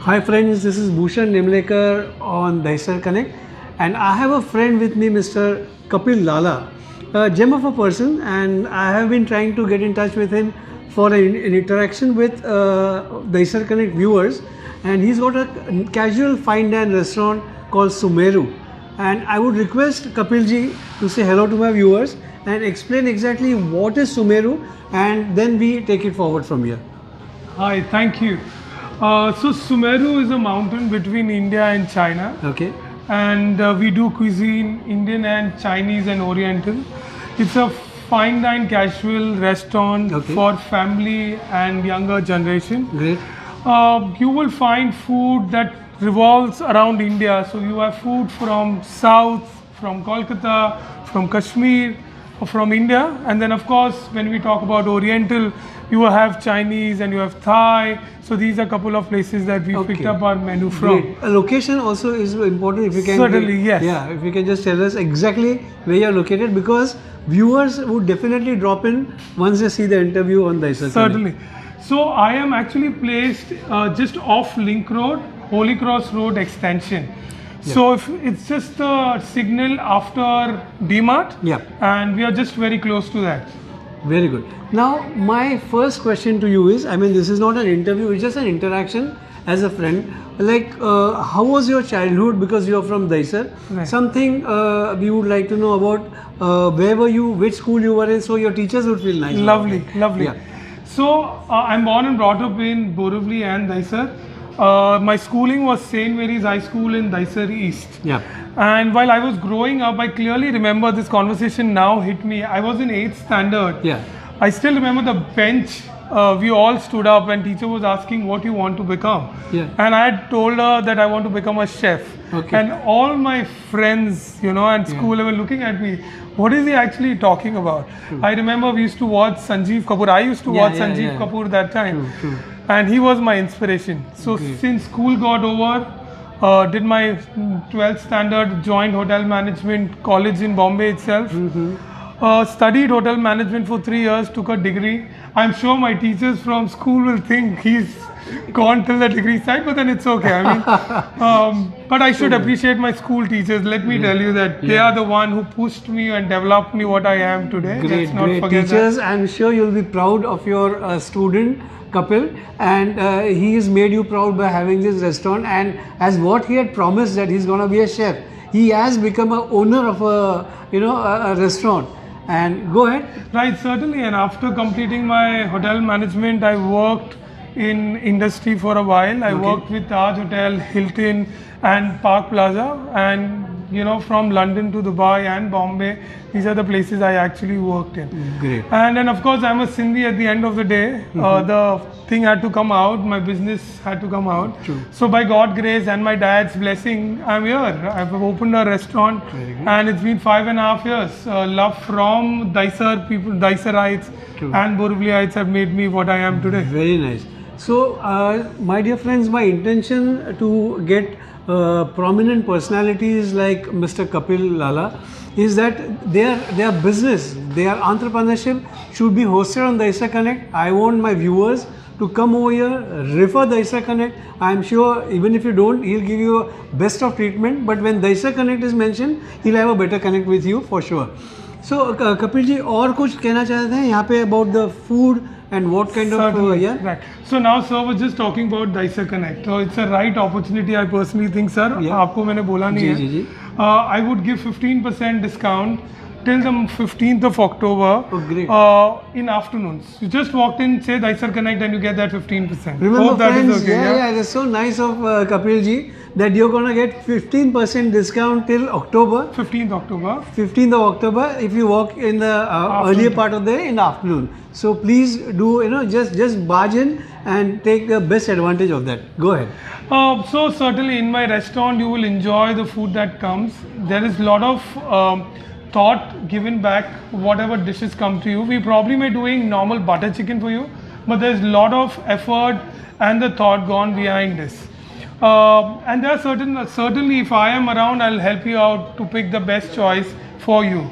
Hi friends, this is Bhushan Nimlekar on Dahisar Connect, and I have a friend with me, Mr. Kapil Lala, a gem of a person, and I have been trying to get in touch with him for an interaction with Dahisar Connect viewers, and he's got a casual fine dine restaurant called Sumeru, and I would request Kapilji to say hello to my viewers and explain exactly what is Sumeru, and then we take it forward from here. Hi, thank you. So Sumeru is a mountain between India and China, Okay. and we do cuisine Indian and Chinese and Oriental. It's a fine dine casual restaurant Okay. for family and younger generation. Great. You will find food that revolves around India. So you have food from South, from Kolkata, from Kashmir, from India, and then of course when we talk about Oriental, you have Chinese and you have Thai. So these are a couple of places that we picked Okay. up our menu from. Great. A location also is important if you can. Certainly, yes. Yeah, if you can just tell us exactly where you are located, because viewers would definitely drop in once they see the interview on the Certainly. So I am actually placed just off Link Road, Holy Cross Road extension. So if it's just the signal after DMart, Yeah. and we are just very close to that. Very good. Now, my first question to you is, I mean, this is not an interview, it's just an interaction as a friend. Like, how was your childhood? Because you are from Dahisar. Right. Something we would like to know about where were you, which school you were in, so your teachers would feel nice. about Lovely, it. lovely. Yeah. So I'm born and brought up in Borivali and Dahisar. My schooling was St. Mary's High School in Dahisar East. Yeah. And while I was growing up, I clearly remember this conversation now hit me. I was in 8th standard. Yeah. I still remember the bench. We all stood up and teacher was asking what you want to become. Yeah. And I had told her that I want to become a chef. Okay. And all my friends, and school were looking at me. What is he actually talking about? I remember we used to watch Sanjeev Kapoor. I used to watch Sanjeev Kapoor that time. True. And he was my inspiration. So Great. since school got over, did my 12th standard, joined hotel management college in Bombay itself. Studied hotel management for 3 years, took a degree. I'm sure my teachers from school will think he's gone till the degree side, but then it's okay. I mean, but I should appreciate my school teachers. Let me tell you that they are the one who pushed me and developed me what I am today. Great, Let's not great forget teachers. I'm sure you'll be proud of your student Kapil, and he has made you proud by having this restaurant. And as what he had promised that he's gonna be a chef, he has become a owner of a restaurant. And go ahead. that. Right, certainly. And after completing my hotel management, I worked in industry for a while. I worked with Taj Hotel, Hilton, and Park Plaza, and from London to Dubai and Bombay, these are the places I actually worked in. Great. And then of course I'm a Sindhi at the end of the day. The thing had to come out, my business had to come out. True. So by God's grace and my dad's blessing, I'm here. I've opened a restaurant, Very good. and it's been 5.5 years. Love from Dahisar people, Dahisarites True. and Borivaliites have made me what I am today. Very nice. So, my dear friends, my intention to get prominent personalities like Mr. Kapil Lala is that their business, their entrepreneurship should be hosted on Dahisar Connect. I want my viewers to come over here, refer Dahisar Connect. I'm sure even if you don't, he'll give you a best of treatment. But when Dahisar Connect is mentioned, he'll have a better connect with you for sure. So, Kapil ji, और कुछ कहना चाहते हैं यहाँ पे about the food and what kind of Certainly. yeah? Right. So now sir was just talking about Dahisar Connect. So it's a right opportunity, I personally think, sir. Yeah. आपको मैंने बोला नहीं जी, है. जी, जी. I would give 15% discount till the 15th of October. Oh, great. In afternoons. You just walked in, say Dahisar Connect, and you get that 15%. Remember, Hope that friends, is okay. yeah, that's so nice of Kapil ji that you're gonna get 15% discount till October, 15th October. 15th of October, if you walk in the earlier part of the day in the afternoon. So please do, just barge in and take the best advantage of that. Go ahead. So certainly in my restaurant you will enjoy the food that comes. There is a lot of thought given back whatever dishes come to you. We probably may doing normal butter chicken for you, but there's a lot of effort and the thought gone behind this. And there are certainly if I am around, I'll help you out to pick the best choice for you.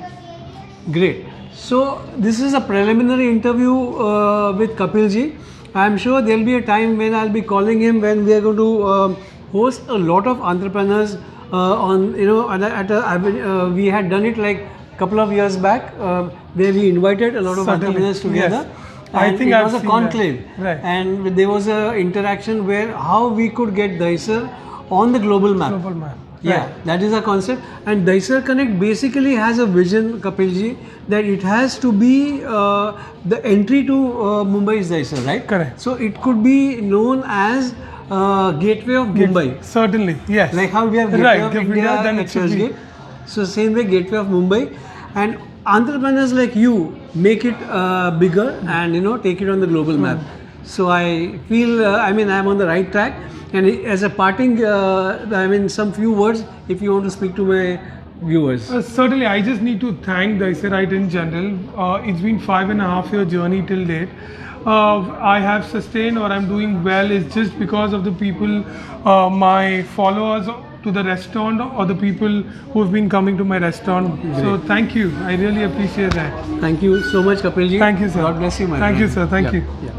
Great. So this is a preliminary interview with Kapil ji. I'm sure there'll be a time when I'll be calling him when we are going to host a lot of entrepreneurs on, you know, we had done it like a couple of years back where we invited a lot of Certainly, entrepreneurs together. yes. I And think it I've was a seen that. conclave, Right. and there was a interaction where how we could get Dahisar on the global map. Global map. Yeah, Right. that is a concept. And Dahisar Connect basically has a vision, Kapilji, that it has to be the entry to Mumbai's Dahisar, right? Correct. So it could be known as Gateway of Mumbai. Certainly, yes. Like how we have Gateway Right, of Gateway, India then at it should be. Churchgate. So same way Gateway of Mumbai. And entrepreneurs like you make it bigger and, you know, take it on the global map. So I feel, I mean, I'm on the right track. And as a parting, I mean, some few words if you want to speak to my viewers. Certainly, I just need to thank Dicerite in general. It's been 5.5 year journey till date. I have sustained or I'm doing well is just because of the people, my followers to the restaurant or the people who have been coming to my restaurant. So thank you. I really appreciate that. Thank you so much, Kapilji. Thank you, sir. God bless you, my Thank friend. you, sir. Thank Yeah, you. yeah.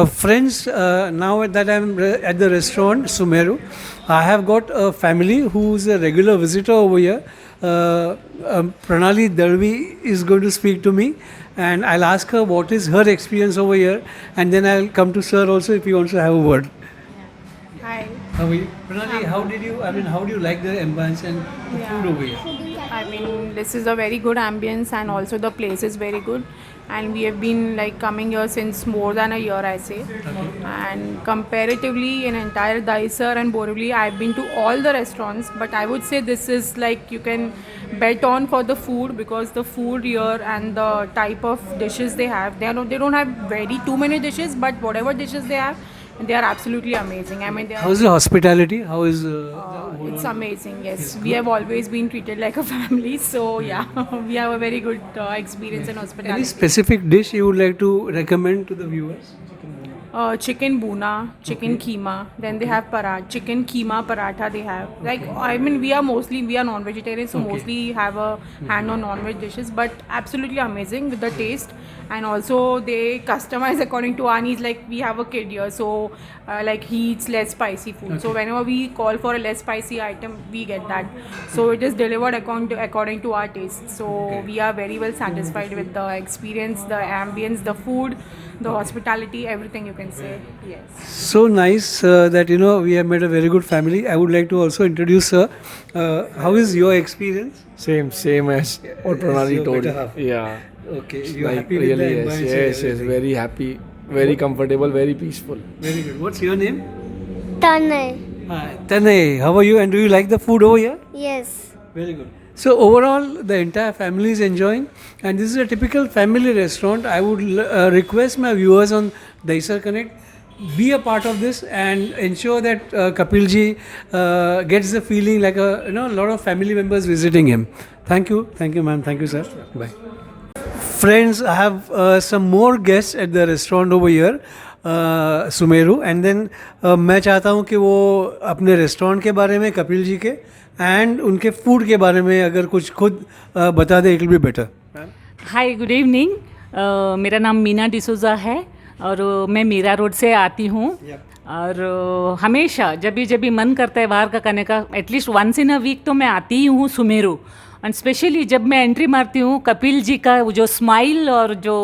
Friends, now that I'm at the restaurant Sumeru, I have got a family who's a regular visitor over here. Pranali Darvi is going to speak to me, and I'll ask her what is her experience over here, and then I'll come to sir also if he wants to have a word. Hi. How are you? Pranali, how do you like the ambience and the Yeah. food over here? I mean, this is a very good ambience, and also the place is very good. And we have been like coming here since more than a year, I say. And comparatively, in entire Dahisar and Borivali, I've been to all the restaurants, but I would say this is like you can bet on for the food, because the food here and the type of dishes they have, they don't have very too many dishes, but whatever dishes they have, they are absolutely amazing. I mean, they are. How's the hospitality? How is It's amazing, yes. We have always been treated like a family, so yeah, we have a very good experience in any hospitality. specific dish you would like to recommend to the viewers? chicken buna, chicken keema. Then they have chicken keema paratha. They have I mean we are non-vegetarians, so mostly have a hand on non-veg dishes. But absolutely amazing with the taste, and also they customize according to our needs. Like we have a kid here, so he eats less spicy food. So whenever we call for a less spicy item, we get that. So it is delivered according to our taste. So we are very well satisfied with the experience, the ambience, the food, the hospitality, everything you can say. Yes. So nice that we have met a very good family. I would like to also introduce her. How is your experience? Same as what Pranali your told. better half. Yeah. Okay, you're Like happy with the really, ambience and yes, everything. very happy, very comfortable, very peaceful. Very good. What's your name? Tanay. Tanay, how are you and do you like the food over here? Yes. Very good. So overall, the entire family is enjoying, and this is a typical family restaurant. I would request my viewers on Dahisar Connect, be a part of this and ensure that Kapil ji gets the feeling like a lot of family members visiting him. Thank you, ma'am. Thank you, sir. Bye. Friends, I have some more guests at the restaurant over here. Sumeru and then मैं चाहता हूँ कि वो अपने restaurant के बारे में, कपिल जी के एंड उनके फूड के बारे में अगर कुछ खुद बता दे, it will be better. Hi, good evening. मेरा नाम मीना डिसूजा है और मैं मीरा रोड से आती हूँ. और हमेशा जब भी मन करता है बाहर का खाने का, at least once in a week तो मैं आती ही हूँ सुमेरू. एंड स्पेशली जब मैं एंट्री मारती हूँ, कपिल जी का जो स्माइल और जो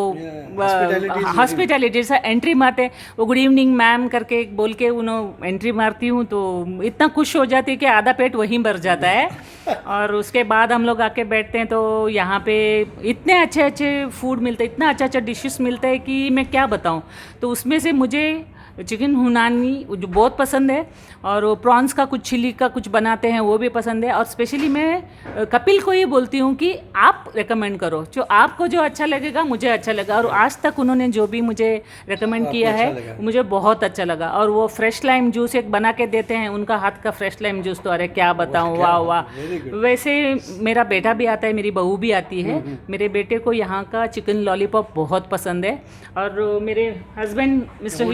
हॉस्पिटैलिटी से एंट्री मारते हैं, वो गुड इवनिंग मैम करके बोल के उन्होंने एंट्री मारती हूँ तो इतना खुश हो जाती है कि आधा पेट वहीं भर जाता है. और उसके बाद हम लोग आके बैठते हैं तो यहाँ पे इतने अच्छे फूड मिलते हैं, इतना अच्छा डिशेस मिलता है कि मैं क्या बताऊँ. तो उसमें से मुझे चिकन हुनानी जो बहुत पसंद है, और प्रॉन्स का कुछ चिली का कुछ बनाते हैं वो भी पसंद है. और स्पेशली मैं कपिल को ही बोलती हूँ कि आप रेकमेंड करो, जो आपको जो अच्छा लगेगा मुझे अच्छा लगा. और आज तक उन्होंने जो भी मुझे रेकमेंड किया है मुझे बहुत अच्छा लगा. और वो फ्रेश लाइम जूस एक बना के देते हैं, उनका हाथ का फ्रेश लाइम जूस तो अरे क्या बताऊँ, वाह. वैसे मेरा बेटा भी आता है, मेरी बहू भी आती है. मेरे बेटे को यहाँ का चिकन लॉलीपॉप बहुत पसंद है. और मेरे हस्बैंड मिस्टर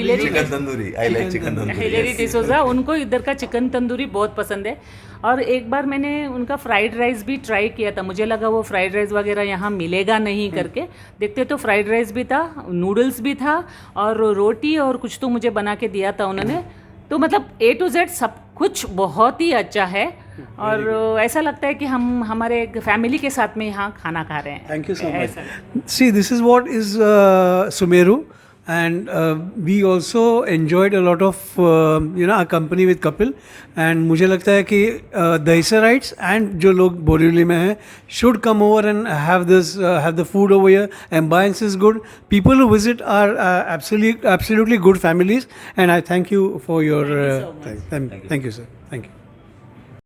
हिलेरी डिसूजा, उनको इधर का चिकन तंदूरी बहुत पसंद है. और एक बार मैंने उनका फ्राइड राइस भी ट्राई किया था. मुझे लगा वो फ्राइड राइस वगैरह यहाँ मिलेगा नहीं करके, देखते तो फ्राइड राइस भी था, नूडल्स भी था और रोटी और कुछ तो मुझे बना के दिया था उन्होंने. तो मतलब A to Z सब कुछ बहुत ही अच्छा है. और ऐसा लगता है कि हम हमारे फैमिली के साथ में यहाँ खाना खा रहे हैं. Thank you so much. See, this is what is Sumeru. And we also enjoyed a lot of our company with Kapil. And मुझे लगता है कि Dahisarites and जो लोग बोरीवली में हैं should come over and have the food over here. Ambience is good. People who visit are absolutely good families. And I thank you for your. Thank you, sir. Thank you.